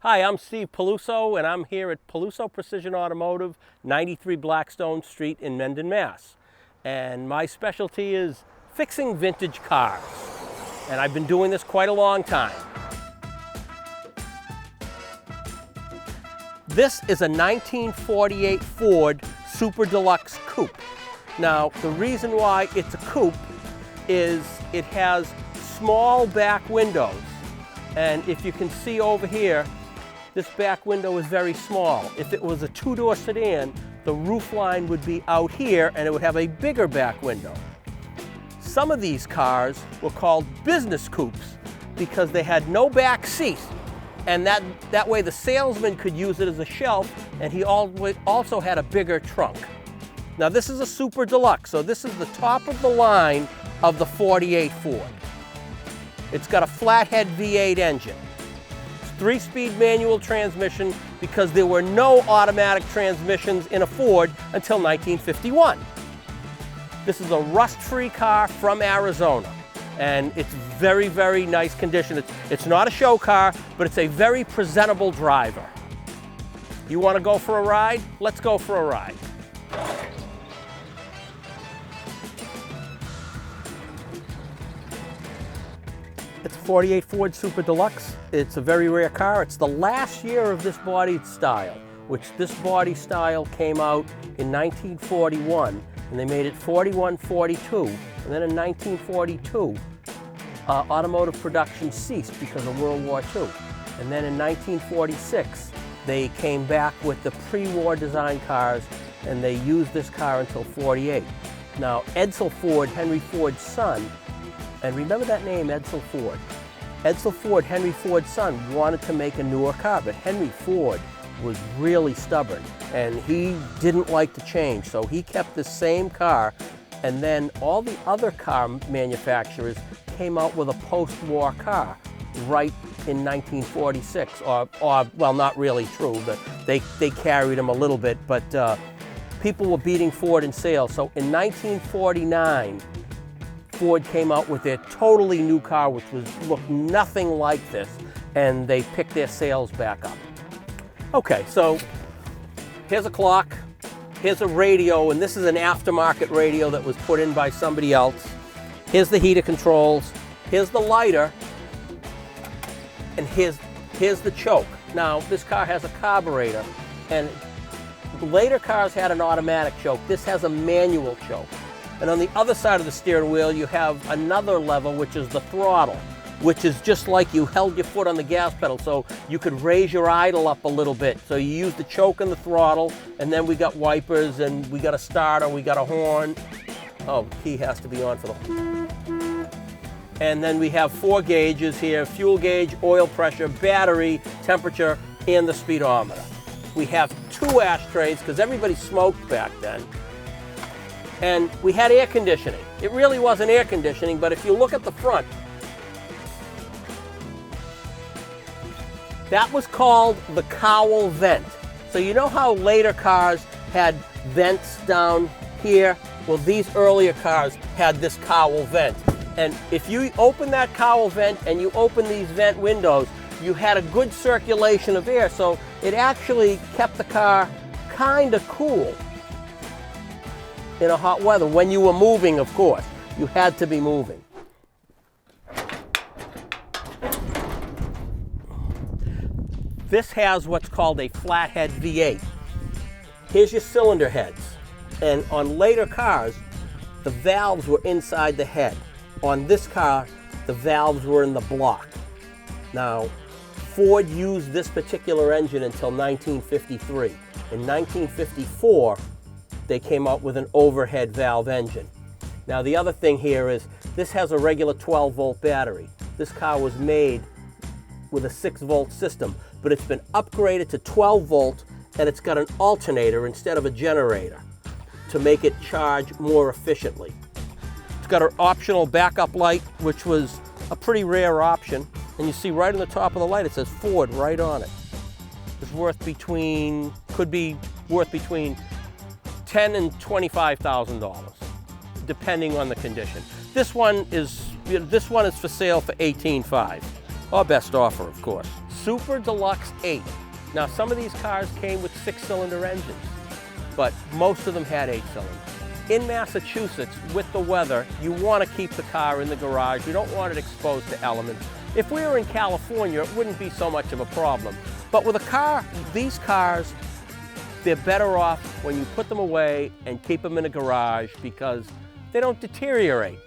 Hi, I'm Steve Peluso, and I'm here at Peluso Precision Automotive, 93 Blackstone Street in Mendon, Mass. And my specialty is fixing vintage cars. And I've been doing this quite a long time. This is a 1948 Ford Super Deluxe Coupe. Now, the reason why it's a coupe is it has small back windows. And if you can see over here, this back window is very small. If it was a two-door sedan, the roof line would be out here and it would have a bigger back window. Some of these cars were called business coupes because they had no back seat, and that way the salesman could use it as a shelf, and he also had a bigger trunk. Now this is a Super Deluxe, so this is the top of the line of the 48 Ford. It's got a flathead V8 engine. 3-speed manual transmission because there were no automatic transmissions in a Ford until 1951. This is a rust-free car from Arizona, and it's very, very nice condition. It's not a show car, but it's a very presentable driver. You want to go for a ride? Let's go for a ride. It's a 48 Ford Super Deluxe. It's a very rare car. It's the last year of this body style, which this body style came out in 1941, and they made it 41, 42, and then in 1942, automotive production ceased because of World War II. And then in 1946, they came back with the pre-war design cars, and they used this car until 48. Now, Edsel Ford, Henry Ford's son, and remember that name, Edsel Ford. Edsel Ford, Henry Ford's son, wanted to make a newer car, but Henry Ford was really stubborn, and he didn't like to change, so he kept the same car, and then all the other car manufacturers came out with a post-war car right in 1946, or well, not really true, but they carried them a little bit, but people were beating Ford in sales. So in 1949, Ford came out with their totally new car, which looked nothing like this, and they picked their sales back up. Okay, so here's a clock, here's a radio, and this is an aftermarket radio that was put in by somebody else. Here's the heater controls, here's the lighter, and here's the choke. Now, this car has a carburetor, and later cars had an automatic choke. This has a manual choke. And on the other side of the steering wheel, you have another lever, which is the throttle, which is just like you held your foot on the gas pedal, so you could raise your idle up a little bit. So you use the choke and the throttle, and then we got wipers, and we got a starter, we got a horn. Oh, key has to be on for the... And then we have 4 gauges here: fuel gauge, oil pressure, battery, temperature, and the speedometer. We have 2 ashtrays, because everybody smoked back then. And we had air conditioning. It really wasn't air conditioning, but if you look at the front, that was called the cowl vent. So you know how later cars had vents down here? Well, these earlier cars had this cowl vent. And if you open that cowl vent and you open these vent windows, you had a good circulation of air, so it actually kept the car kind of cool in a hot weather. When you were moving, of course, you had to be moving. This has what's called a flathead V8. Here's your cylinder heads. And on later cars, the valves were inside the head. On this car, the valves were in the block. Now, Ford used this particular engine until 1953. In 1954, they came out with an overhead valve engine. Now, the other thing here is this has a regular 12-volt battery. This car was made with a 6-volt system, but it's been upgraded to 12-volt, and it's got an alternator instead of a generator to make it charge more efficiently. It's got an optional backup light, which was a pretty rare option, and you see right on the top of the light it says Ford right on it. It's could be worth between $10,000 and $25,000, depending on the condition. This one is for sale for $18,500. Our best offer, of course. Super Deluxe 8. Now, some of these cars came with 6-cylinder engines, but most of them had 8 cylinders. In Massachusetts, with the weather, you want to keep the car in the garage. You don't want it exposed to elements. If we were in California, it wouldn't be so much of a problem. But with a car, these cars, they're better off when you put them away and keep them in a garage because they don't deteriorate.